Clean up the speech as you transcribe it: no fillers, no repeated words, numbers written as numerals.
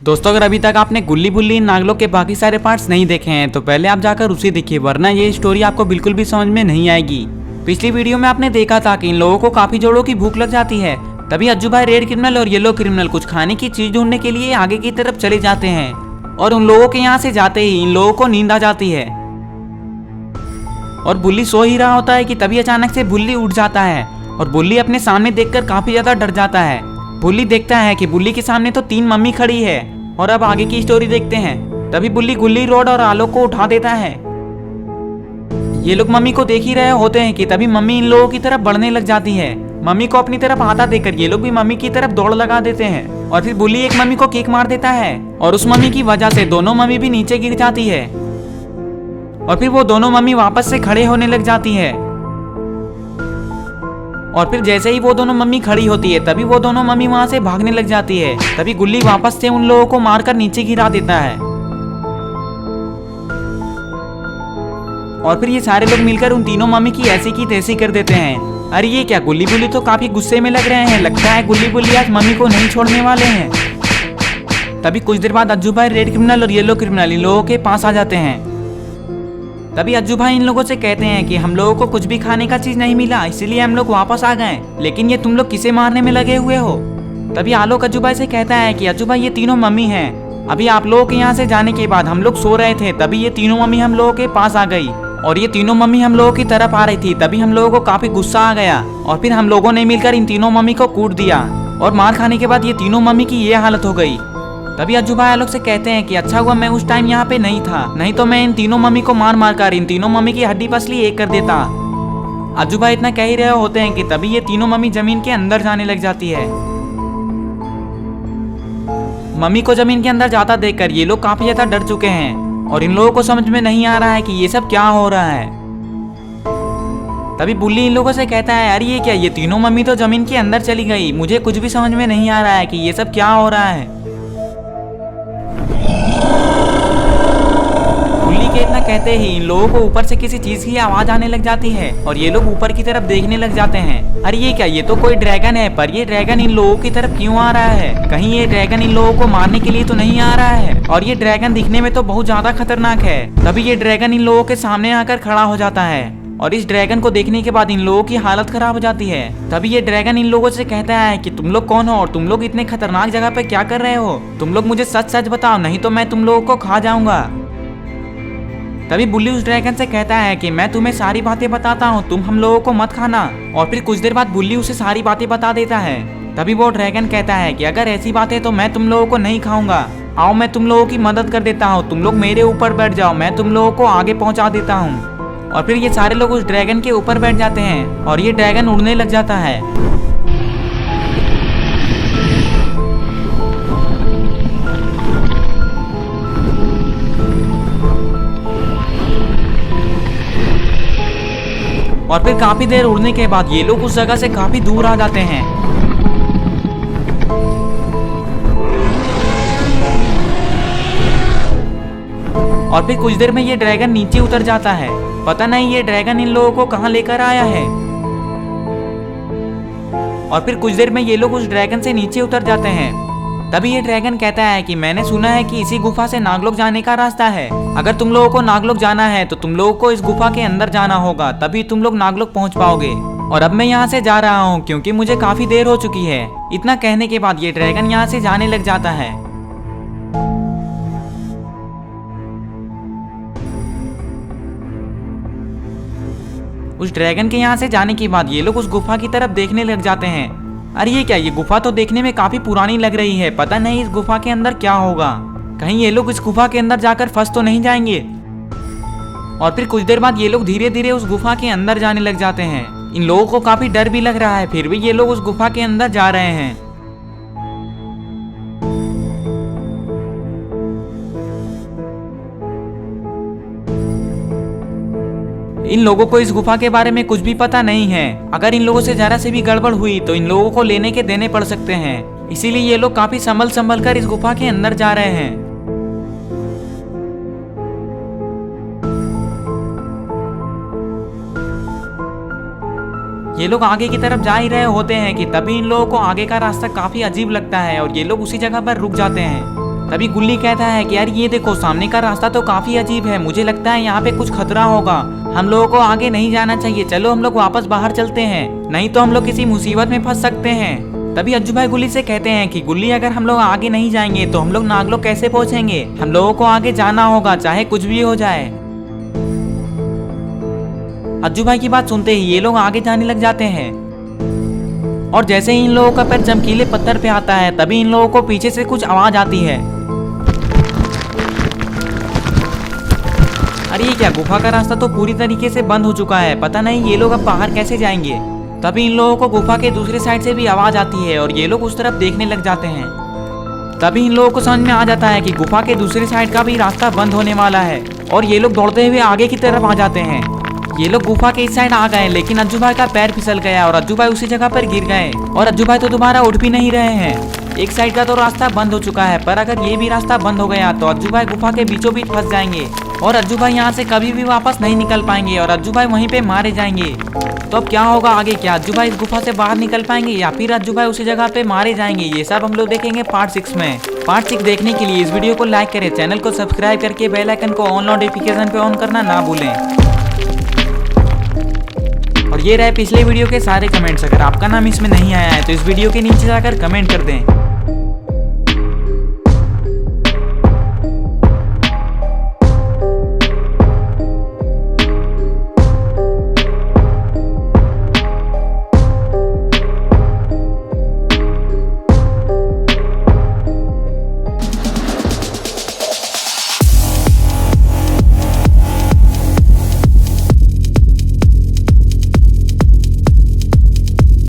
दोस्तों अगर अभी तक आपने गुल्ली बुल्ली इन नागलों के बाकी सारे पार्ट्स नहीं देखे हैं तो पहले आप जाकर उसे देखिए, वरना ये स्टोरी आपको बिल्कुल भी समझ में नहीं आएगी। पिछली वीडियो में आपने देखा था कि इन लोगों को काफी जोड़ों की भूख लग जाती है, तभी अज्जू भाई रेड क्रिमिनल और येलो क्रिमिनल कुछ खाने की चीज ढूंढने के लिए आगे की तरफ चले जाते हैं और उन लोगों के यहाँ से जाते ही इन लोगों को नींद आ जाती है और बुल्ली सो ही रहा होता है कि तभी अचानक से बुल्ली उठ जाता है और बुल्ली अपने सामने देखकर काफी ज्यादा डर जाता है। बुल्ली देखता है कि बुल्ली के सामने तो 3 मम्मी खड़ी है और अब आगे की स्टोरी देखते हैं। तभी बुल्ली गुल्ली रोड और आलोक को उठा देता है। ये लोग मम्मी को देख ही रहे होते हैं कि तभी मम्मी इन लोगों की तरफ बढ़ने लग जाती है। मम्मी को अपनी तरफ आता देखकर ये लोग भी मम्मी की तरफ दौड़ लगा देते हैं और फिर बुल्ली एक मम्मी को किक मार देता है और उस मम्मी की वजह से दोनों मम्मी भी नीचे गिर जाती है और फिर वो दोनों मम्मी वापस से खड़े होने लग जाती है। और फिर जैसे ही वो दोनों मम्मी खड़ी होती है तभी वो दोनों मम्मी वहां से भागने लग जाती है। तभी गुल्ली वापस से उन लोगों को मारकर नीचे गिरा देता है और फिर ये सारे लोग मिलकर उन तीनों मम्मी की ऐसी की तैसी कर देते हैं। अरे ये क्या, गुल्ली बुल्ली तो काफी गुस्से में लग रहे हैं, लगता है गुल्ली बुल्ली आज मम्मी को नहीं छोड़ने वाले हैं। तभी कुछ देर बाद अज्जू भाई रेड क्रिमिनल और येलो क्रिमिनल इन लोगों के पास आ जाते हैं। तभी अज्जू भाई इन लोगों से कहते हैं कि हम लोगों को कुछ भी खाने का चीज नहीं मिला, इसीलिए हम लोग वापस आ गए, लेकिन ये तुम लोग किसे मारने में लगे हुए हो। तभी आलोक अज्जू भाई से कहता है कि अज्जू भाई ये तीनों मम्मी हैं, अभी आप लोगों के यहाँ से जाने के बाद हम लोग सो रहे थे, तभी ये तीनों मम्मी हम लोगों के पास आ गई और ये तीनों मम्मी हम लोगों की तरफ आ रही थी। तभी हम लोगों को काफी गुस्सा आ गया और फिर हम लोगों ने मिलकर इन तीनों मम्मी को कूट दिया और मार खाने के बाद ये तीनों मम्मी की ये हालत हो गई। तभी अज्जू भाई आलोक से कहते हैं कि अच्छा हुआ मैं उस टाइम यहाँ पे नहीं था, नहीं तो मैं इन तीनों मम्मी को मार मार कर इन तीनों मम्मी की हड्डी पसली एक कर देता। अज्जू भाई इतना कह ही रहे होते हैं कि तभी ये तीनों मम्मी जमीन के अंदर जाने लग जाती है। मम्मी को जमीन के अंदर जाता देखकर ये लोग काफी ज्यादा डर चुके हैं और इन लोगों को समझ में नहीं आ रहा है कि ये सब क्या हो रहा है। तभी बुल्ली इन लोगों से कहता है अरे ये क्या, ये तीनों मम्मी तो जमीन के अंदर चली गई, मुझे कुछ भी समझ में नहीं आ रहा है कि ये सब क्या हो रहा है। बुल्ली के इतना कहते ही इन लोगों को ऊपर से किसी चीज की आवाज आने लग जाती है और ये लोग ऊपर की तरफ देखने लग जाते हैं। अरे ये क्या, ये तो कोई ड्रैगन है, पर ये ड्रैगन इन लोगों की तरफ क्यों आ रहा है, कहीं ये ड्रैगन इन लोगों को मारने के लिए तो नहीं आ रहा है। और ये ड्रैगन दिखने में तो बहुत ज्यादा खतरनाक है। तभी ये ड्रैगन इन लोगों के सामने आकर खड़ा हो जाता है और इस ड्रैगन को देखने के बाद इन लोगों की हालत खराब हो जाती है। तभी ये ड्रैगन इन लोगों से कहता है कि तुम लोग कौन हो और तुम लोग इतने खतरनाक जगह पे क्या कर रहे हो, तुम लोग मुझे सच सच बताओ, नहीं तो मैं तुम लोगों को खा जाऊंगा। तभी बुल्ली उस ड्रैगन से कहता है कि मैं तुम्हें सारी बातें बताता हूँ, तुम हम लोगों को मत खाना। और फिर कुछ देर बाद बुल्ली उसे सारी बातें बता देता है। तभी वो ड्रैगन कहता है कि अगर ऐसी बात है तो मैं तुम लोगों को नहीं खाऊंगा, आओ मैं तुम लोगों की मदद कर देता हूँ, तुम लोग मेरे ऊपर बैठ जाओ, मैं तुम लोगों को आगे पहुँचा देता हूँ। और फिर ये सारे लोग उस ड्रैगन के ऊपर बैठ जाते हैं और ये ड्रैगन उड़ने लग जाता है। और फिर काफी देर उड़ने के बाद ये लोग उस जगह से काफी दूर आ जाते हैं। और फिर कुछ देर में ये ड्रैगन नीचे उतर जाता है, पता नहीं ये ड्रैगन इन लोगों को कहां लेकर आया है। और फिर कुछ देर में ये लोग उस ड्रैगन से नीचे उतर जाते हैं। तभी ये ड्रैगन कहता है कि मैंने सुना है कि इसी गुफा से नागलोक जाने का रास्ता है, अगर तुम लोगों को नागलोक जाना है तो तुम लोगों को इस गुफा के अंदर जाना होगा, तभी तुम लोग नागलोक पहुंच पाओगे। और अब मैं यहाँ से जा रहा हूँ क्योंकि मुझे काफी देर हो चुकी है। इतना कहने के बाद ये ड्रैगन यहाँ से जाने लग जाता है। उस ड्रैगन के यहाँ से जाने के बाद ये लोग उस गुफा की तरफ देखने लग जाते हैं। अरे ये क्या, ये गुफा तो देखने में काफी पुरानी लग रही है, पता नहीं इस गुफा के अंदर क्या होगा, कहीं ये लोग इस गुफा के अंदर जाकर फंस तो नहीं जाएंगे। और फिर कुछ देर बाद ये लोग धीरे धीरे उस गुफा के अंदर जाने लग जाते हैं। इन लोगों को काफी डर भी लग रहा है, फिर भी ये लोग उस गुफा के अंदर जा रहे हैं। इन लोगों को इस गुफा के बारे में कुछ भी पता नहीं है, अगर इन लोगों से जरा से भी गड़बड़ हुई तो इन लोगों को लेने के देने पड़ सकते हैं, इसीलिए ये लोग काफी संभल कर इस गुफा के अंदर जा रहे हैं। ये लोग आगे की तरफ जा ही रहे होते हैं कि तभी इन लोगों को आगे का रास्ता काफी अजीब लगता है और ये लोग उसी जगह पर रुक जाते हैं। तभी गुल्ली कहता है कि यार ये देखो सामने का रास्ता तो काफी अजीब है, मुझे लगता है यहाँ पे कुछ खतरा होगा, हम लोगों को आगे नहीं जाना चाहिए, चलो हम लोग वापस बाहर चलते हैं, नहीं तो हम लोग किसी मुसीबत में फंस सकते हैं। तभी अज्जू भाई गुल्ली से कहते हैं कि गुल्ली अगर हम लोग आगे नहीं जाएंगे तो हम लोग नागलोक कैसे पहुंचेंगे, हम लोगों को आगे जाना होगा चाहे कुछ भी हो जाए। अज्जू भाई की बात सुनते ही ये लोग आगे जाने लग जाते हैं और जैसे ही इन लोगों का पैर चमकीले पत्थर पे आता है तभी इन लोगों को पीछे से कुछ आवाज आती है। अरे ये क्या, गुफा का रास्ता तो पूरी तरीके से बंद हो चुका है, पता नहीं ये लोग अब बाहर कैसे जाएंगे। तभी इन लोगों को गुफा के दूसरे साइड से भी आवाज आती है और ये लोग उस तरफ देखने लग जाते हैं। तभी इन लोगों को समझ में आ जाता है कि गुफा के दूसरे साइड का भी रास्ता बंद होने वाला है और ये लोग दौड़ते हुए आगे की तरफ आ जाते हैं। ये लोग गुफा के इस साइड आ गए लेकिन अज्जू भाई का पैर फिसल गया और अज्जू भाई उसी जगह पर गिर गए और अज्जू भाई तो दोबारा उठ भी नहीं रहे हैं। एक साइड का तो रास्ता बंद हो चुका है, पर अगर ये भी रास्ता बंद हो गया तो अज्जू भाई गुफा के बीचों बीच फंस जाएंगे और अज्जू भाई यहाँ से कभी भी वापस नहीं निकल पाएंगे और अज्जू भाई वहीं पे मारे जाएंगे। तो अब क्या होगा आगे, क्या अज्जू भाई इस गुफा से बाहर निकल पाएंगे या फिर अज्जू भाई उसी जगह पे मारे जाएंगे, ये सब हम लोग देखेंगे पार्ट 6 में। पार्ट 6 देखने के लिए इस वीडियो को लाइक करें, चैनल को सब्सक्राइब करके बेल आइकन को ऑन नोटिफिकेशन पे ऑन करना ना भूलें। और ये रहे पिछले वीडियो के सारे कमेंट्स, अगर आपका नाम इसमें नहीं आया है तो इस वीडियो के नीचे जाकर कमेंट कर दें।